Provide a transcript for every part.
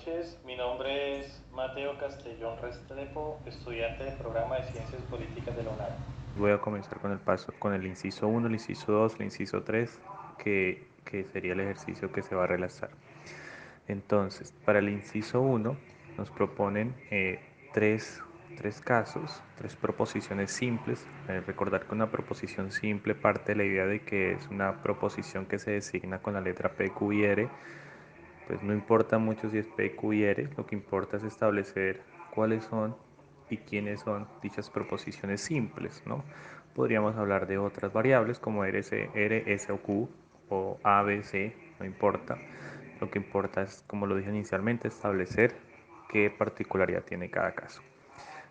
noches. Mi nombre es Mateo Castellón Restrepo, estudiante del programa de Ciencias Políticas de la UNAM. Voy a comenzar con el inciso uno, el inciso 2, el inciso 3, que sería el ejercicio que se va a realizar. Entonces, para el inciso uno nos proponen tres casos, tres proposiciones simples. Recordar que una proposición simple parte de la idea de que es una proposición que se designa con la letra P, Q y R. Pues no importa mucho si es P, Q y R, lo que importa es establecer cuáles son y quiénes son dichas proposiciones simples, ¿no? Podríamos hablar de otras variables como R, S o Q o A, B, C, no importa. Lo que importa es, como lo dije inicialmente, establecer qué particularidad tiene cada caso.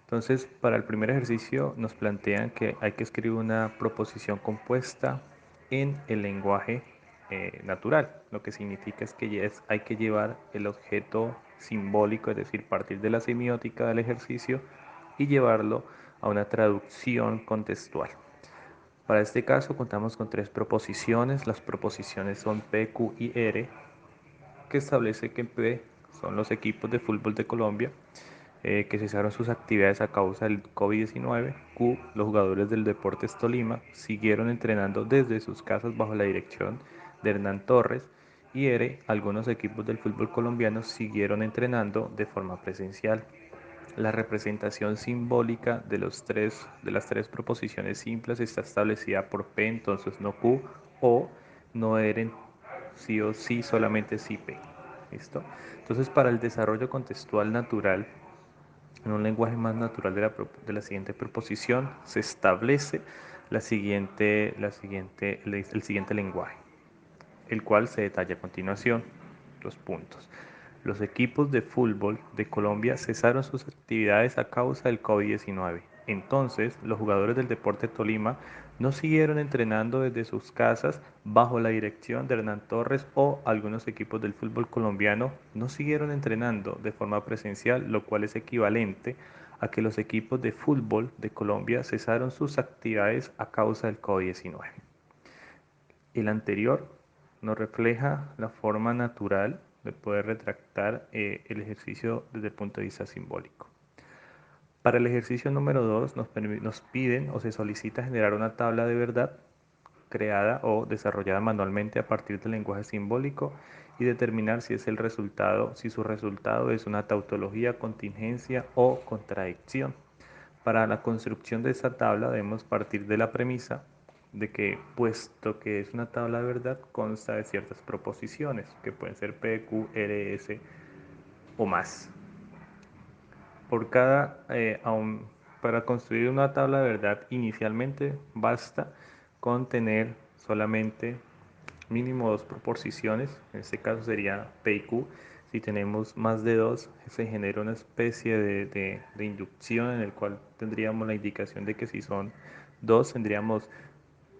Entonces, para el primer ejercicio nos plantean que hay que escribir una proposición compuesta en el lenguaje natural. Lo que significa es que hay que llevar el objeto simbólico, es decir, partir de la semiótica del ejercicio y llevarlo a una traducción contextual. Para este caso contamos con tres proposiciones. Las proposiciones son P, Q y R, que establece que P son los equipos de fútbol de Colombia que cesaron sus actividades a causa del COVID-19. Q, los jugadores del Deportes Tolima siguieron entrenando desde sus casas bajo la dirección de Hernán Torres. Y R, algunos equipos del fútbol colombiano siguieron entrenando de forma presencial. La representación simbólica de las tres proposiciones simples está establecida por P, entonces no Q, o no R, sí o sí, solamente sí P. ¿Listo? Entonces, para el desarrollo contextual natural, en un lenguaje más natural de la siguiente proposición, se establece el siguiente lenguaje, el cual se detalla a continuación. Los puntos. Los equipos de fútbol de Colombia cesaron sus actividades a causa del COVID-19. Entonces, los jugadores del Deporte Tolima no siguieron entrenando desde sus casas bajo la dirección de Hernán Torres, o algunos equipos del fútbol colombiano no siguieron entrenando de forma presencial, lo cual es equivalente a que los equipos de fútbol de Colombia cesaron sus actividades a causa del COVID-19. El anterior nos refleja la forma natural de poder retractar el ejercicio desde el punto de vista simbólico. Para el ejercicio número 2 nos piden o se solicita generar una tabla de verdad creada o desarrollada manualmente a partir del lenguaje simbólico y determinar si su resultado es una tautología, contingencia o contradicción. Para la construcción de esta tabla debemos partir de la premisa de que, puesto que es una tabla de verdad, consta de ciertas proposiciones, que pueden ser P, Q, R, S o más. Por cada, para construir una tabla de verdad, inicialmente basta con tener solamente mínimo dos proposiciones. En este caso sería P y Q. Si tenemos más de dos, se genera una especie de inducción en el cual tendríamos la indicación de que si son dos, tendríamos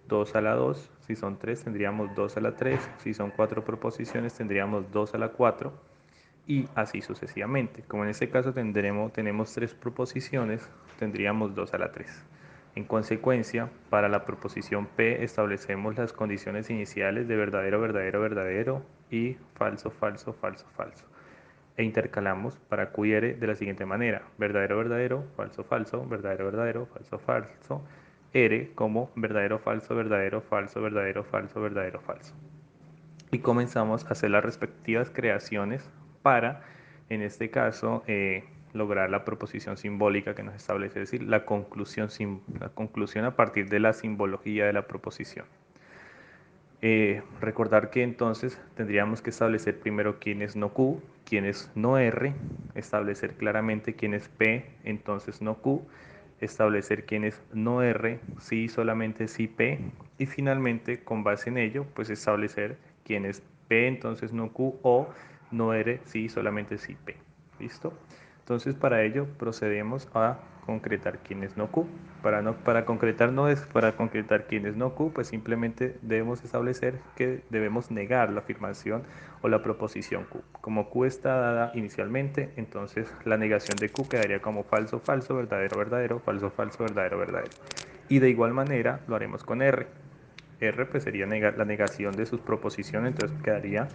2 a la 2. Si son 3, tendríamos 2 a la 3. Si son cuatro proposiciones, tendríamos 2 a la 4 y así sucesivamente. Como en este caso tenemos tres proposiciones, tendríamos 2 a la 3. En consecuencia, para la proposición P establecemos las condiciones iniciales de verdadero, verdadero, verdadero y falso, falso, falso, falso. E intercalamos para Q y R de la siguiente manera: verdadero, verdadero, falso, falso, verdadero, verdadero, falso, falso, R como verdadero, falso, verdadero, falso, verdadero, falso, verdadero, falso. Y comenzamos a hacer las respectivas creaciones para, en este caso, lograr la proposición simbólica que nos establece, es decir, la conclusión a partir de la simbología de la proposición. Recordar que entonces tendríamos que establecer primero quién es no Q, quién es no R, establecer claramente quién es P, entonces no Q, establecer quién es no R, sí, solamente sí P, y finalmente, con base en ello, pues establecer quién es P, entonces no Q, o no R, sí, solamente sí P. ¿Listo? Entonces, para ello procedemos a concretar quién es no Q. Para concretar quién es no Q, pues simplemente debemos establecer que debemos negar la afirmación o la proposición Q. Como Q está dada inicialmente, entonces la negación de Q quedaría como falso, falso, verdadero, verdadero, falso, falso, verdadero, verdadero. Y de igual manera lo haremos con R. R pues sería la negación de sus proposiciones, entonces quedaría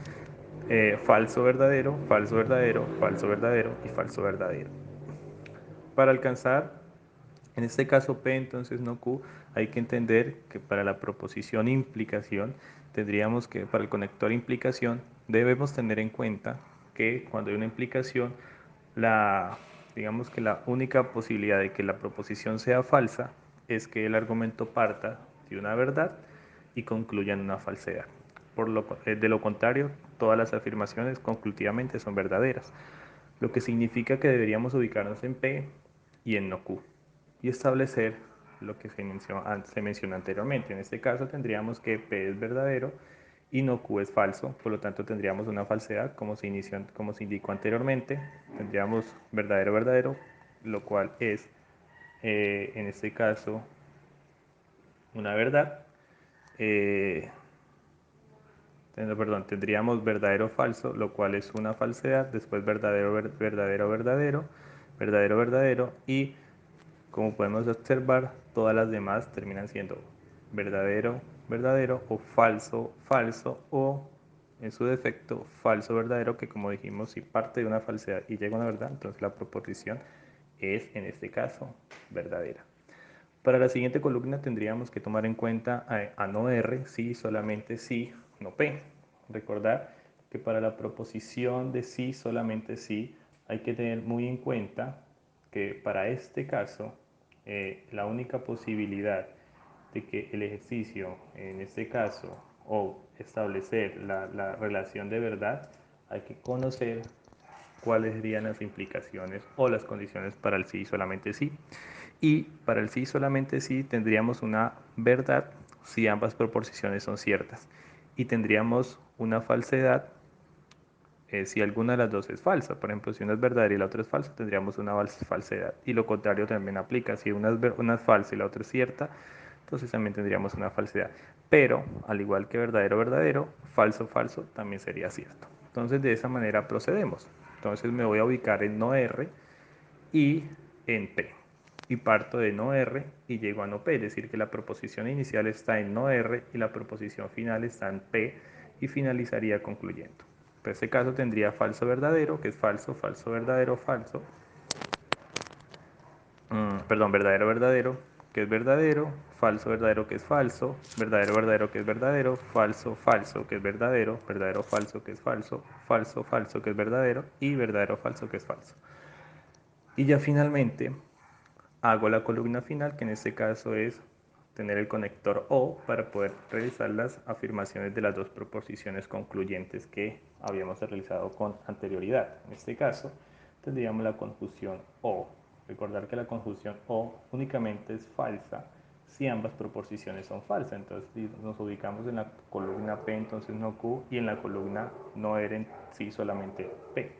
falso verdadero, falso verdadero, falso verdadero y falso verdadero. Para alcanzar, en este caso P, entonces no Q, hay que entender que para la proposición implicación, tendríamos que, para el conector implicación, debemos tener en cuenta que cuando hay una implicación, digamos que la única posibilidad de que la proposición sea falsa es que el argumento parta de una verdad y concluya en una falsedad. De lo contrario, todas las afirmaciones conclusivamente son verdaderas, lo que significa que deberíamos ubicarnos en P y en no Q y establecer lo que se mencionó anteriormente. En este caso tendríamos que P es verdadero y no Q es falso, por lo tanto tendríamos una falsedad como como se indicó anteriormente. Tendríamos verdadero, verdadero, lo cual es en este caso una verdad. Perdón, tendríamos verdadero, falso, lo cual es una falsedad. Después verdadero, verdadero, verdadero, verdadero, verdadero y como podemos observar, todas las demás terminan siendo verdadero, verdadero o falso, falso o en su defecto falso, verdadero, que como dijimos, si parte de una falsedad y llega a una verdad, entonces la proposición es en este caso verdadera. Para la siguiente columna tendríamos que tomar en cuenta a no R, sí, solamente sí, no P. Recordar que para la proposición de sí, solamente sí, hay que tener muy en cuenta que para este caso la única posibilidad de que el ejercicio, en este caso, o establecer la relación de verdad, hay que conocer cuáles serían las implicaciones o las condiciones para el sí solamente sí. Y para el sí solamente sí tendríamos una verdad si ambas proposiciones son ciertas. Y tendríamos una falsedad si alguna de las dos es falsa. Por ejemplo, si una es verdadera y la otra es falsa, tendríamos una falsedad. Y lo contrario también aplica. Si una es falsa y la otra es cierta, entonces también tendríamos una falsedad. Pero, al igual que verdadero, verdadero, falso, falso, también sería cierto. Entonces, de esa manera procedemos. Entonces, me voy a ubicar en no R y en P. Y parto de no R y llego a no P, es decir, que la proposición inicial está en no R y la proposición final está en P y finalizaría concluyendo. En este caso tendría falso verdadero, que es falso, falso verdadero, falso. Perdón, verdadero verdadero, que es verdadero, falso verdadero, que es falso, verdadero verdadero, que es verdadero, falso falso, que es verdadero, verdadero falso, que es falso, falso falso, que es verdadero y verdadero falso, que es falso. Y ya finalmente hago la columna final, que en este caso es tener el conector O para poder realizar las afirmaciones de las dos proposiciones concluyentes que habíamos realizado con anterioridad. En este caso tendríamos la conjunción O. Recordar que la conjunción O únicamente es falsa si ambas proposiciones son falsas. Entonces nos ubicamos en la columna P, entonces no Q, y en la columna no R, sí solamente P.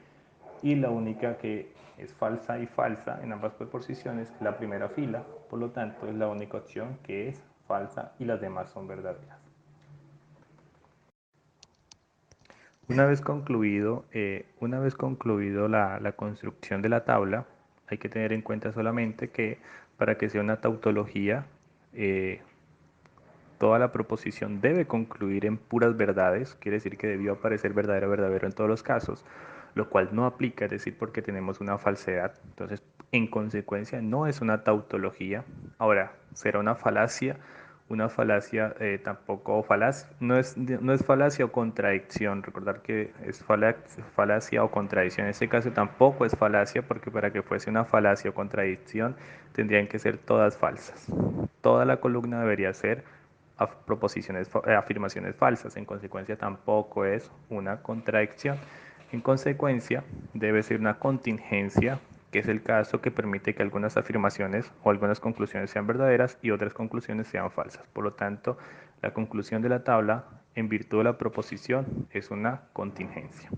Y la única que es falsa y falsa en ambas proposiciones es la primera fila, por lo tanto es la única opción que es falsa y las demás son verdaderas. Una vez concluido la construcción de la tabla, hay que tener en cuenta solamente que para que sea una tautología, toda la proposición debe concluir en puras verdades, quiere decir que debió aparecer verdadero, verdadero en todos los casos, lo cual no aplica, es decir, porque tenemos una falsedad. Entonces, en consecuencia, no es una tautología. Ahora, será una falacia tampoco falacia, no es falacia o contradicción. Recordar que es falacia o contradicción. En este caso tampoco es falacia, porque para que fuese una falacia o contradicción tendrían que ser todas falsas. Toda la columna debería ser afirmaciones falsas. En consecuencia, tampoco es una contradicción. En consecuencia, debe ser una contingencia, que es el caso que permite que algunas afirmaciones o algunas conclusiones sean verdaderas y otras conclusiones sean falsas. Por lo tanto, la conclusión de la tabla, en virtud de la proposición, es una contingencia.